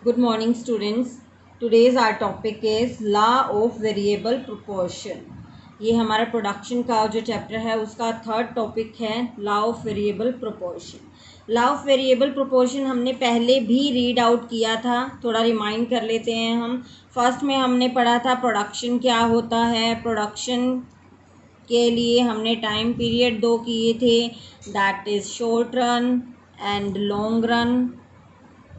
Good morning, students. Today's our topic is law of variable proportion. ये हमारा production का जो चैप्टर है उसका थर्ड टॉपिक है law of variable proportion. Law of variable proportion हमने पहले भी रीड आउट किया था, थोड़ा रिमाइंड कर लेते हैं हम। फर्स्ट में हमने पढ़ा था प्रोडक्शन क्या होता है। प्रोडक्शन के लिए हमने टाइम पीरियड दो किए थे, that is short run and long run.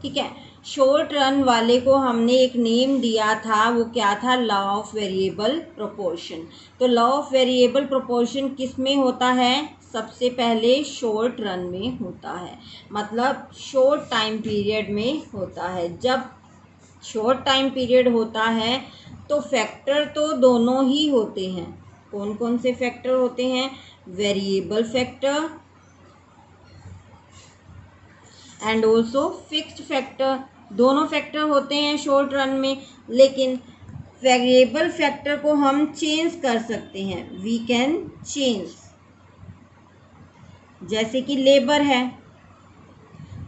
ठीक है, शॉर्ट रन वाले को हमने एक नेम दिया था, वो क्या था? Law of variable proportion. तो लॉ ऑफ वेरिएबल प्रोपोर्शन किस में होता है? सबसे पहले शॉर्ट रन में होता है, मतलब शॉर्ट टाइम पीरियड में होता है। जब शॉर्ट टाइम पीरियड होता है तो फैक्टर तो दोनों ही होते हैं। कौन कौन से फैक्टर होते हैं? Variable factor and also fixed factor. दोनों फैक्टर होते हैं शॉर्ट रन में, लेकिन वेरिएबल फैक्टर को हम चेंज कर सकते हैं। We can change. जैसे कि लेबर है,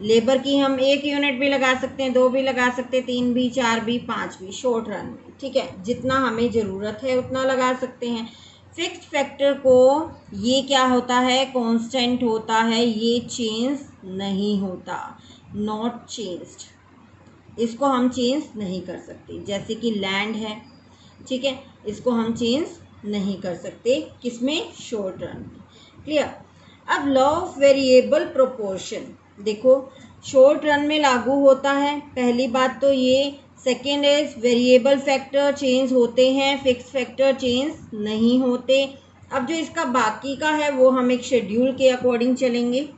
लेबर की हम 1 यूनिट भी लगा सकते हैं, 2 भी लगा सकते हैं, 3 भी, 4 भी, 5 भी शॉर्ट रन में। ठीक है, जितना हमें ज़रूरत है उतना लगा सकते हैं। फिक्स्ड फैक्टर को ये क्या होता है? कांस्टेंट होता है, ये चेंज नहीं होता, नॉट चेंज्ड। इसको हम चेंज नहीं कर सकते। जैसे कि लैंड है, ठीक है, इसको हम चेंज नहीं कर सकते, किसमें? शॉर्ट रन में। क्लियर? अब लॉ ऑफ वेरिएबल प्रोपोर्शन देखो, शॉर्ट रन में लागू होता है, पहली बात तो ये। Second is variable factor change होते हैं, फिक्स फैक्टर चेंज नहीं होते। अब जो इसका बाकी का है वो हम एक शेड्यूल के अकॉर्डिंग चलेंगे।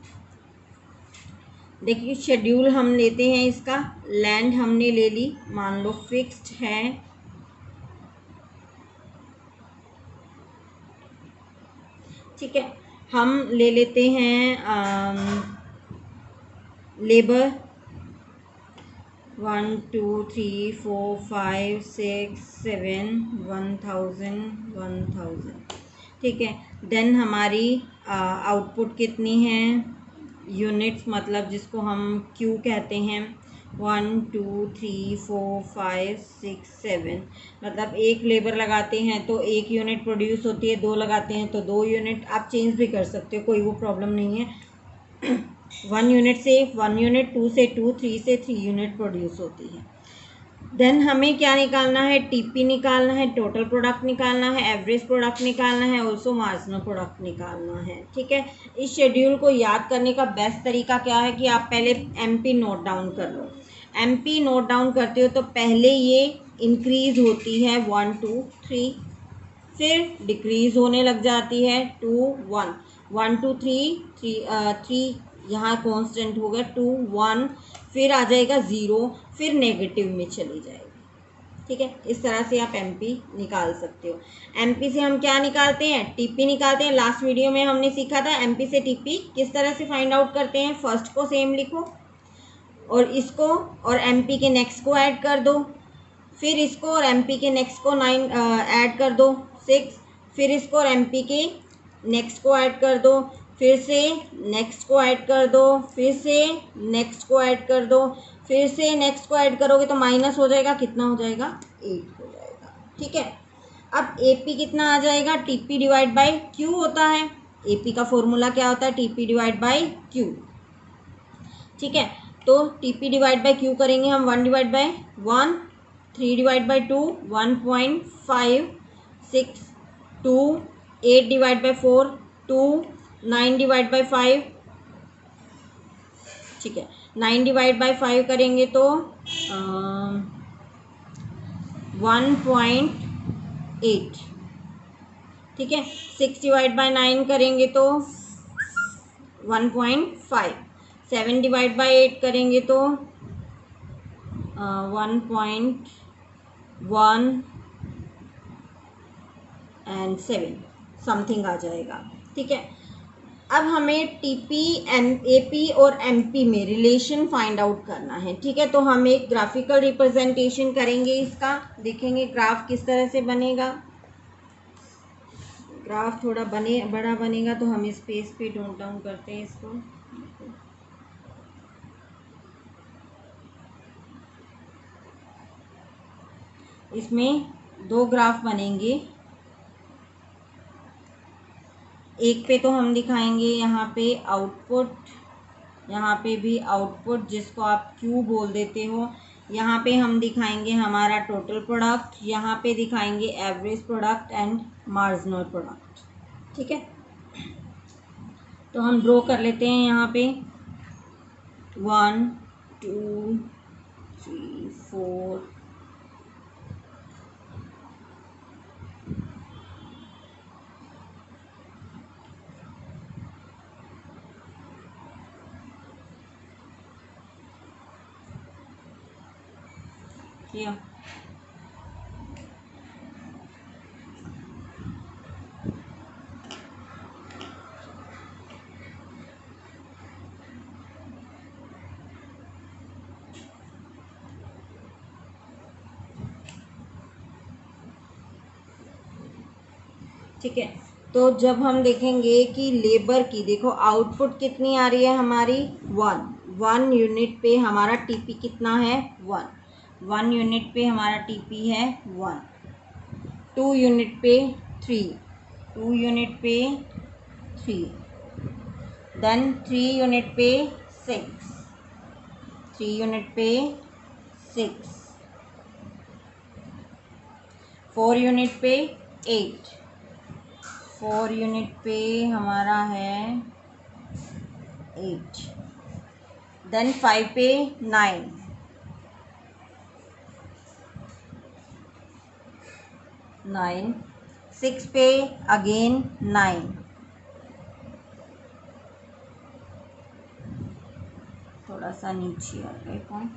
देखिए, शेड्यूल हम लेते हैं इसका। लैंड हमने ले ली, मान लो फिक्स्ड है। ठीक है, हम ले लेते हैं लेबर 1 2 3 4 5 6 7 1000। ठीक है, देन हमारी आउटपुट कितनी है? यूनिट्स, मतलब जिसको हम क्यू कहते हैं। 1 2 3 4 5 6 7, मतलब एक लेबर लगाते हैं तो 1 यूनिट प्रोड्यूस होती है, 2 लगाते हैं तो 2 यूनिट। आप चेंज भी कर सकते हो, कोई वो प्रॉब्लम नहीं है। 1 यूनिट से 1 यूनिट, 2 से 2, 3 से 3 यूनिट प्रोड्यूस होती है। देन हमें क्या निकालना है? टीपी निकालना है, टोटल प्रोडक्ट निकालना है, एवरेज प्रोडक्ट निकालना है, ऑल्सो मार्जिनल प्रोडक्ट निकालना है। ठीक है, इस शेड्यूल को याद करने का बेस्ट तरीका क्या है कि आप पहले एमपी नोट डाउन कर लो। एमपी नोट डाउन करते हो तो पहले ये इंक्रीज होती है 1 2 3, फिर डिक्रीज होने लग जाती है 2 1 1 2 3 3 यहाँ कॉन्स्टेंट हो गया 2 1, फिर आ जाएगा 0, फिर नेगेटिव में चली जाएगी। ठीक है, इस तरह से आप एमपी निकाल सकते हो। एमपी से हम क्या निकालते हैं? टीपी निकालते हैं। लास्ट वीडियो में हमने सीखा था एमपी से टीपी किस तरह से फाइंड आउट करते हैं। फर्स्ट को सेम लिखो और इसको और एमपी के नेक्स्ट को ऐड कर दो, फिर इसको और एमपी के नेक्स्ट को 9 ऐड कर दो 6, फिर इसको और एमपी के नेक्स्ट को ऐड कर दो, फिर से नेक्स्ट को ऐड कर दो, फिर से नेक्स्ट को ऐड कर दो, फिर से नेक्स्ट को ऐड करोगे तो माइनस हो जाएगा, कितना हो जाएगा? 8 हो जाएगा। ठीक है, अब एपी कितना आ जाएगा? टीपी डिवाइड बाय क्यू होता है। एपी का फॉर्मूला क्या होता है? TP divide by Q. ठीक है, तो टीपी डिवाइड बाय क्यू करेंगे हम। 1 divide by 1, 3 divide by 2 1.5, 6 2, 8 divide by 4 2, 9 divide by 5। ठीक है, 9 डिवाइड बाय 5 करेंगे तो 1.8। ठीक है, 6 डिवाइड बाय 9 करेंगे तो 1.5, 7 डिवाइड बाय 8 करेंगे तो 1.1 एंड 7 समथिंग आ जाएगा। ठीक है, अब हमें टीपी एपी और एमपी में रिलेशन फाइंड आउट करना है। ठीक है, तो हम एक ग्राफिकल रिप्रेजेंटेशन करेंगे इसका। देखेंगे ग्राफ किस तरह से बनेगा। ग्राफ थोड़ा बड़ा बनेगा तो हम स्पेस पे नोट डाउन करते हैं इसको। इसमें दो ग्राफ बनेंगे। एक पे तो हम दिखाएंगे यहाँ पे आउटपुट, यहाँ पे भी आउटपुट जिसको आप क्यू बोल देते हो। यहाँ पे हम दिखाएंगे हमारा टोटल प्रोडक्ट, यहाँ पे दिखाएंगे average product and marginal product. ठीक है, तो हम ड्रॉ कर लेते हैं यहाँ पे 1 2 3 4 किया। ठीक है, तो जब हम देखेंगे कि लेबर की, देखो आउटपुट कितनी आ रही है हमारी 1 यूनिट पे हमारा टीपी कितना है 1 यूनिट पे हमारा टीपी है 1, 2 यूनिट पे 2 यूनिट पे 3, देन 3 यूनिट पे 3 यूनिट पे 6, 4 यूनिट पे 8, 4 यूनिट पे हमारा है 8, देन 5 पे 9, 6 पे अगेन 9, थोड़ा सा नीचे आ गए पॉइंट,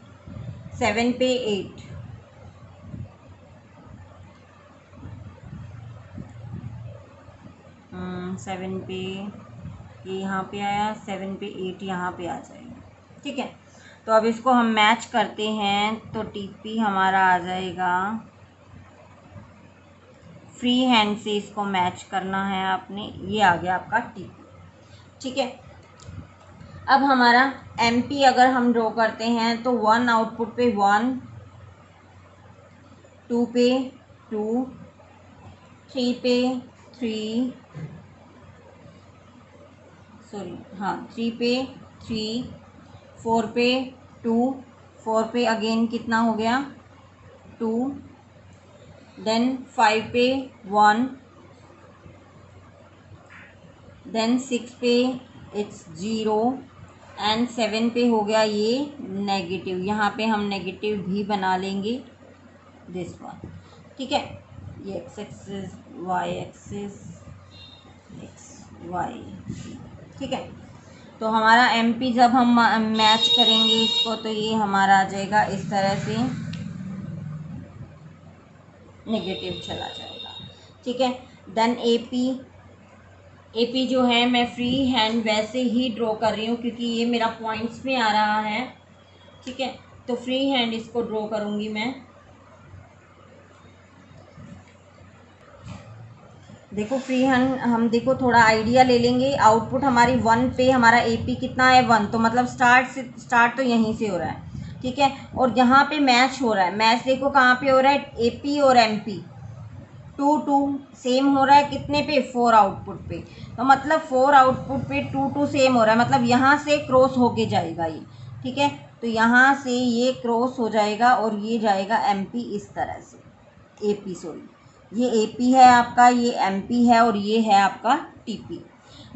7 पे 8, 7 पे ये यहाँ पे आया, 7 पे 8 यहाँ पे आ जाएगा। ठीक है, तो अब इसको हम मैच करते हैं, तो टीपी हमारा आ जाएगा, फ्री हैंड से इसको मैच करना है आपने, ये आ गया आपका टीपी। ठीक है, अब हमारा एमपी अगर हम ड्रॉ करते हैं तो 1 आउटपुट पे 1, 2 पे 2, 3 पे 3 3 पे 3, 4 पे 2, 4 पे अगेन कितना हो गया 2, देन 5 पे 1, देन 6 पे इट्स 0 एंड 7 पे हो गया ये नेगेटिव, यहाँ पे हम नेगेटिव भी बना लेंगे दिस वन। ठीक है, ये X axis Y axis X Y. ठीक है, तो हमारा एमपी जब हम मैच करेंगे इसको तो ये हमारा आ जाएगा इस तरह से, नेगेटिव चला जाएगा। ठीक है, देन एपी जो है मैं फ्री हैंड वैसे ही ड्रॉ कर रही हूँ क्योंकि ये मेरा पॉइंट्स में आ रहा है। ठीक है, तो फ्री हैंड इसको ड्रॉ करूँगी मैं। देखो फ्री हैंड हम देखो थोड़ा आइडिया ले लेंगे। आउटपुट हमारी 1 पे हमारा एपी कितना है 1, तो मतलब स्टार्ट तो यहीं से हो रहा है। ठीक है, और यहाँ पे मैच हो रहा है, मैच देखो कहाँ पे हो रहा है, एपी और एमपी 2 सेम हो रहा है कितने पे 4 आउटपुट पे, तो मतलब 4 आउटपुट पे 2 सेम हो रहा है, मतलब यहाँ से क्रॉस होके जाएगा ये। ठीक है, तो यहाँ से ये क्रॉस हो जाएगा और ये जाएगा एमपी इस तरह से, एपी सॉरी ये एपी है आपका, ये एमपी है और ये है आपका टीपी।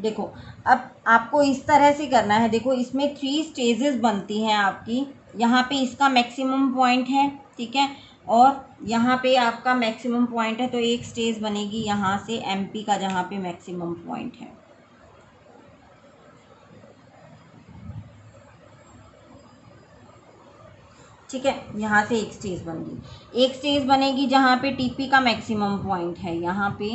देखो अब आपको इस तरह से करना है, देखो इसमें 3 स्टेजेस बनती हैं आपकी, यहाँ पे इसका मैक्सिमम पॉइंट है। ठीक है, और यहाँ पे आपका मैक्सिमम पॉइंट है, तो एक स्टेज बनेगी यहाँ से एमपी का जहाँ पे मैक्सिमम पॉइंट है। ठीक है, यहाँ से एक स्टेज बन गई, एक स्टेज बनेगी जहाँ पे टीपी का मैक्सिमम पॉइंट है, यहाँ पे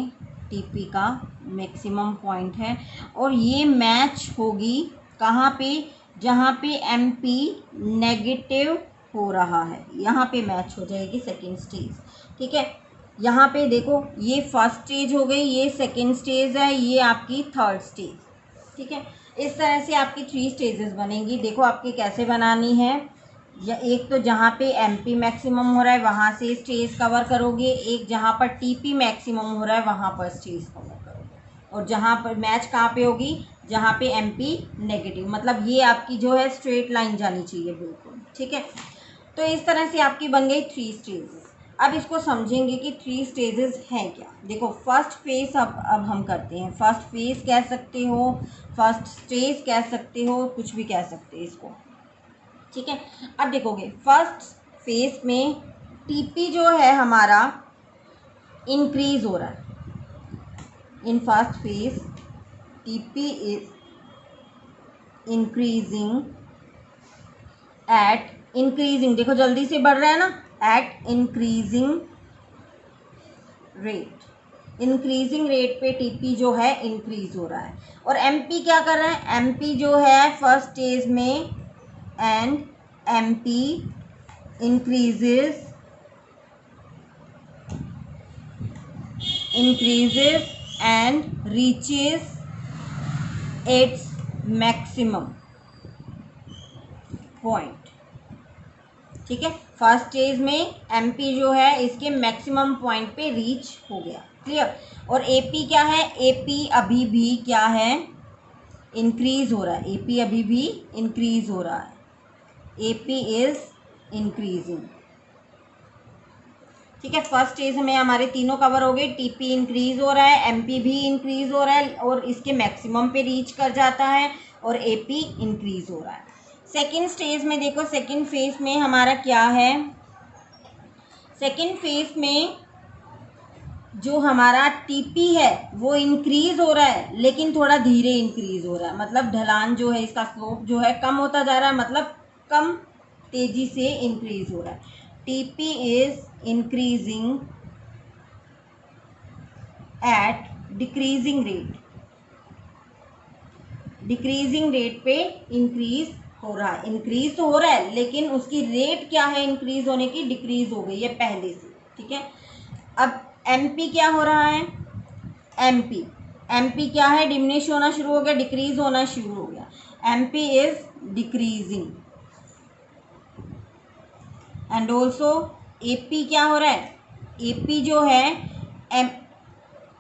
टीपी का मैक्सिमम पॉइंट है, और ये मैच होगी कहाँ पे, जहाँ पे एमपी नेगेटिव हो रहा है, यहाँ पे मैच हो जाएगी सेकेंड स्टेज। ठीक है, यहाँ पे देखो ये फर्स्ट स्टेज हो गई, ये सेकेंड स्टेज है, ये आपकी थर्ड स्टेज। ठीक है, इस तरह से आपकी 3 स्टेजेस बनेंगी। देखो आपकी कैसे बनानी है, या एक तो जहाँ पे एमपी मैक्सिमम हो रहा है वहाँ से स्टेज कवर करोगे, एक जहाँ पर टीपी मैक्सिमम हो रहा है वहाँ पर स्टेज कवर करोगे, और जहाँ पर मैच कहाँ पे होगी, जहाँ पे एमपी नेगेटिव, मतलब ये आपकी जो है स्ट्रेट लाइन जानी चाहिए बिल्कुल, ठीक है। तो इस तरह से आपकी बन गई 3 स्टेजेस। अब इसको समझेंगे कि 3 स्टेजेस हैं क्या। देखो फर्स्ट फेज अब हम करते हैं। फर्स्ट फेज कह सकते हो, फर्स्ट स्टेज कह सकते हो, कुछ भी कह सकते हैं इसको, ठीक है। अब देखोगे फर्स्ट फेज में टीपी जो है हमारा इंक्रीज हो रहा है। In first phase TP is increasing at increasing, देखो जल्दी से बढ़ रहा है ना, at increasing rate. Increasing rate पे टीपी जो है इंक्रीज हो रहा है। और एमपी क्या कर रहा है, एमपी जो है फर्स्ट स्टेज में, and MP increases and reaches its maximum point, ठीक है। फर्स्ट स्टेज में एमपी जो है इसके मैक्सिमम पॉइंट पे रीच हो गया, क्लियर। और एपी क्या है, एपी अभी भी क्या है, इंक्रीज हो रहा है, एपी अभी भी इंक्रीज हो रहा है, एपी इज इंक्रीजिंग, ठीक है। फर्स्ट स्टेज में हमारे तीनों कवर हो गए, टीपी इंक्रीज हो रहा है, एमपी भी इंक्रीज हो रहा है और इसके मैक्सिमम पे रीच कर जाता है, और एपी इंक्रीज हो रहा है। सेकंड स्टेज में देखो, सेकंड फेज में हमारा क्या है, सेकंड फेज में जो हमारा टीपी है वो इंक्रीज हो रहा है, लेकिन थोड़ा धीरे इंक्रीज हो रहा है, मतलब ढलान जो है इसका स्लोप जो है कम होता जा रहा है, मतलब कम तेजी से इंक्रीज हो रहा है। TP is increasing eight decreasing rate, decreasing rate पे इंक्रीज हो रहा है, इंक्रीज तो हो रहा है लेकिन उसकी रेट क्या है इंक्रीज होने की, डिक्रीज हो गई है पहले से, ठीक है। अब एमपी क्या हो रहा है, एमपी एमपी क्या है, डिमिनिश होना शुरू हो गया, डिक्रीज होना शुरू हो गया, MP is decreasing. And also AP क्या हो रहा है, एपी जो है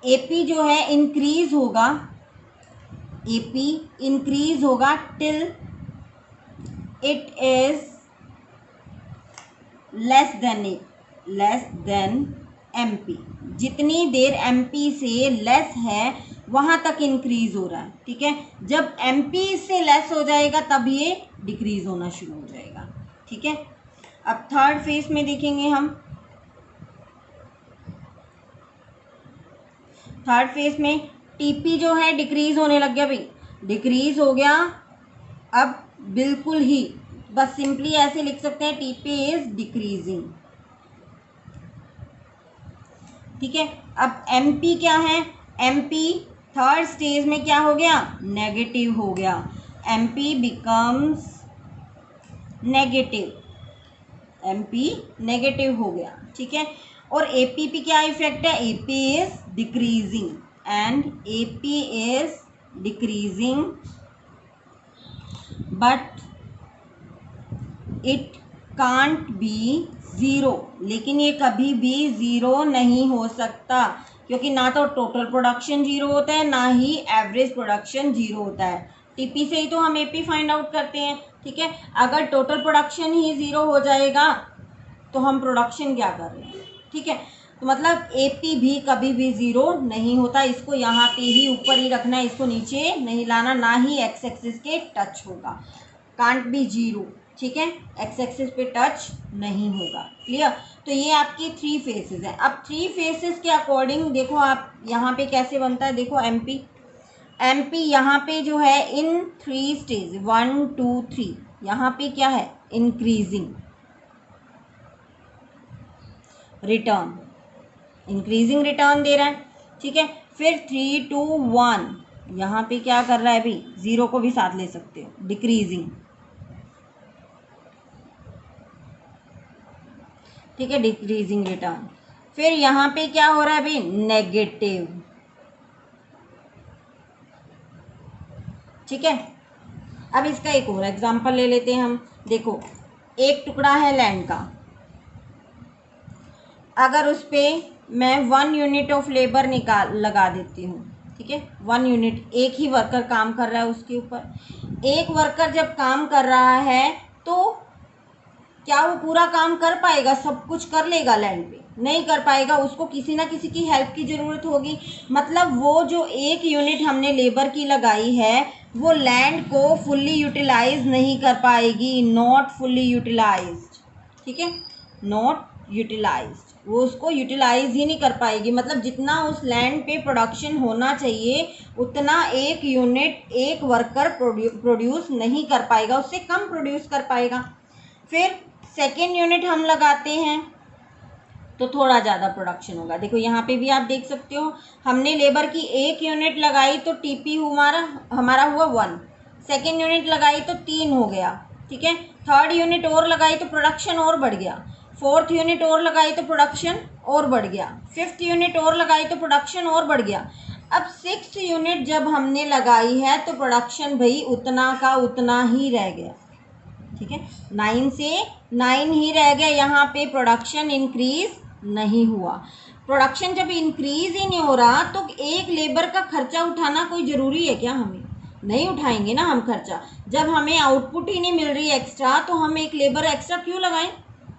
एपी जो है इंक्रीज होगा, एपी इंक्रीज होगा till it is less than MP, जितनी देर एमपी से लेस है वहां तक इंक्रीज हो रहा है, ठीक है। जब एमपी से लेस हो जाएगा तब ये डिक्रीज होना शुरू हो जाएगा, ठीक है। अब थर्ड फेज में देखेंगे हम, थर्ड फेज में टीपी जो है डिक्रीज होने लग गया भाई, डिक्रीज हो गया। अब बिल्कुल ही बस सिंपली ऐसे लिख सकते हैं, टीपी इज डिक्रीजिंग, ठीक है। अब एमपी क्या है, एमपी थर्ड स्टेज में क्या हो गया, नेगेटिव हो गया, MP becomes negative, MP negative हो गया, ठीक है। और एपी पे क्या इफेक्ट है, AP is decreasing and AP is decreasing but it can't be zero, लेकिन ये कभी भी ज़ीरो नहीं हो सकता, क्योंकि ना तो टोटल प्रोडक्शन जीरो होता है ना ही एवरेज प्रोडक्शन जीरो होता है। टीपी से ही तो हम एपी फाइंड आउट करते हैं, ठीक है। अगर टोटल प्रोडक्शन ही ज़ीरो हो जाएगा तो हम प्रोडक्शन क्या कर रहे हैं, ठीक है। तो मतलब एपी भी कभी भी ज़ीरो नहीं होता, इसको यहाँ पे ही ऊपर ही रखना है, इसको नीचे नहीं लाना, ना ही एक्स एक्सिस के टच होगा, कांट बी जीरो, ठीक है, एक्स एक्सिस पे टच नहीं होगा, क्लियर। तो ये आपकी 3 फेसेस हैं। अब 3 फेसेस के अकॉर्डिंग देखो आप यहाँ पे कैसे बनता है, देखो एमपी एमपी यहाँ पे जो है इन 3 स्टेज 1 2 3 यहाँ पे क्या है, इंक्रीजिंग रिटर्न, इंक्रीजिंग रिटर्न दे रहा है, ठीक है। फिर 3 2 1 यहाँ पे क्या कर रहा है अभी, ज़ीरो को भी साथ ले सकते हो, डिक्रीजिंग, ठीक है, डिक्रीजिंग रिटर्न। फिर यहाँ पे क्या हो रहा है अभी, नेगेटिव, ठीक है। अब इसका एक और एग्जांपल ले लेते हैं हम, देखो एक टुकड़ा है लैंड का, अगर उस पर मैं 1 यूनिट ऑफ लेबर लगा देती हूँ, ठीक है, 1 यूनिट, एक ही वर्कर काम कर रहा है उसके ऊपर। एक वर्कर जब काम कर रहा है तो क्या वो पूरा काम कर पाएगा, सब कुछ कर लेगा लैंड पे? नहीं कर पाएगा, उसको किसी ना किसी की हेल्प की ज़रूरत होगी। मतलब वो जो 1 यूनिट हमने लेबर की लगाई है वो लैंड को फुल्ली यूटिलाइज नहीं कर पाएगी, नॉट फुल्ली यूटिलाइज्ड, ठीक है, नॉट यूटिलाइज्ड, वो उसको यूटिलाइज ही नहीं कर पाएगी। मतलब जितना उस लैंड पे प्रोडक्शन होना चाहिए उतना 1 यूनिट एक वर्कर प्रोड्यूस नहीं कर पाएगा, उससे कम प्रोड्यूस कर पाएगा। फिर सेकेंड यूनिट हम लगाते हैं तो थोड़ा ज़्यादा प्रोडक्शन होगा। देखो यहाँ पे भी आप देख सकते हो, हमने लेबर की 1 यूनिट लगाई तो टीपी हमारा हुआ 1, सेकेंड यूनिट लगाई तो 3 हो गया, ठीक है, थर्ड यूनिट और लगाई तो प्रोडक्शन और बढ़ गया, फोर्थ यूनिट और लगाई तो प्रोडक्शन और बढ़ गया, फिफ्थ यूनिट और लगाई तो प्रोडक्शन और बढ़ गया। अब 6th यूनिट जब हमने लगाई है तो प्रोडक्शन भाई उतना का उतना ही रह गया, ठीक है, 9 से 9 ही रह गया, यहाँ पे प्रोडक्शन इंक्रीज नहीं हुआ। प्रोडक्शन जब इंक्रीज ही नहीं हो रहा तो एक लेबर का खर्चा उठाना कोई ज़रूरी है क्या? हमें नहीं उठाएंगे ना हम खर्चा। जब हमें आउटपुट ही नहीं मिल रही एक्स्ट्रा तो हम एक लेबर एक्स्ट्रा क्यों लगाएं?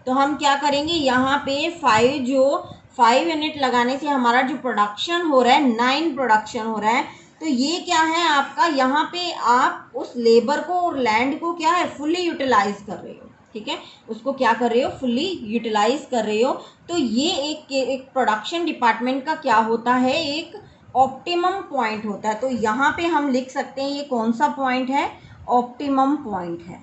तो हम क्या करेंगे, यहाँ पे 5 यूनिट लगाने से हमारा जो प्रोडक्शन हो रहा है 9 प्रोडक्शन हो रहा है, तो ये क्या है आपका, यहाँ पे आप उस लेबर को और लैंड को क्या है फुल्ली यूटिलाइज कर रहे हो, ठीक है, उसको क्या कर रहे हो, फुल्ली यूटिलाइज कर रहे हो। तो ये एक प्रोडक्शन डिपार्टमेंट का क्या होता है, एक ऑप्टिमम पॉइंट होता है। तो यहाँ पे हम लिख सकते हैं ये कौन सा पॉइंट है, ऑप्टिमम पॉइंट है,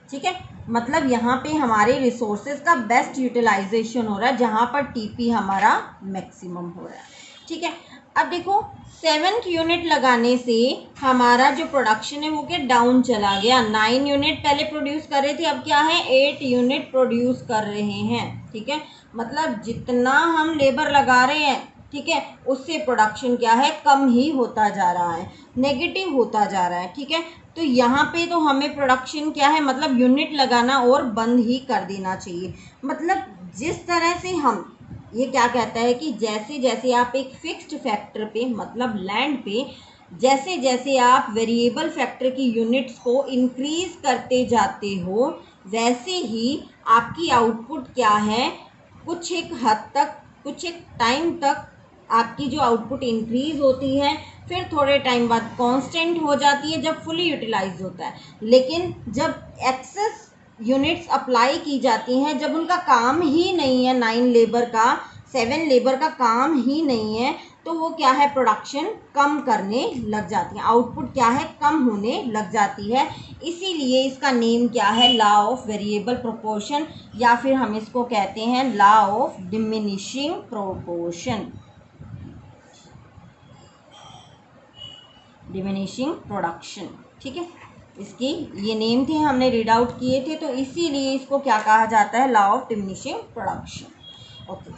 ठीक है। मतलब यहाँ पे हमारे रिसोर्सेज का बेस्ट यूटिलाइजेशन हो रहा है जहाँ पर टीपी हमारा मैक्सिमम हो रहा है, ठीक है। अब देखो 7th यूनिट लगाने से हमारा जो प्रोडक्शन है वो क्या डाउन चला गया। 9 यूनिट पहले प्रोड्यूस कर रहे थे, अब क्या है 8 यूनिट प्रोड्यूस कर रहे हैं, ठीक है। मतलब जितना हम लेबर लगा रहे हैं, ठीक है, उससे प्रोडक्शन क्या है कम ही होता जा रहा है, नेगेटिव होता जा रहा है, ठीक है। तो यहाँ पे तो हमें प्रोडक्शन क्या है, मतलब यूनिट लगाना और बंद ही कर देना चाहिए। मतलब जिस तरह से हम ये क्या कहता है कि जैसे जैसे आप एक फिक्स्ड फैक्टर पे मतलब लैंड पे जैसे जैसे आप वेरिएबल फैक्टर की यूनिट्स को इंक्रीज करते जाते हो वैसे ही आपकी आउटपुट क्या है कुछ एक हद तक, कुछ एक टाइम तक आपकी जो आउटपुट इंक्रीज होती है, फिर थोड़े टाइम बाद कांस्टेंट हो जाती है जब फुली यूटिलाइज होता है। लेकिन जब एक्सेस यूनिट्स अप्लाई की जाती हैं, जब उनका काम ही नहीं है 9 लेबर का, 7 लेबर का काम ही नहीं है, तो वो क्या है प्रोडक्शन कम करने लग जाती है, आउटपुट क्या है कम होने लग जाती है। इसीलिए इसका नेम क्या है, लॉ ऑफ वेरिएबल प्रोपोर्शन, या फिर हम इसको कहते हैं law of diminishing proportion, diminishing production, ठीक है। इसकी ये नेम थे, हमने रीड आउट किए थे, तो इसीलिए इसको क्या कहा जाता है, law of diminishing production, okay.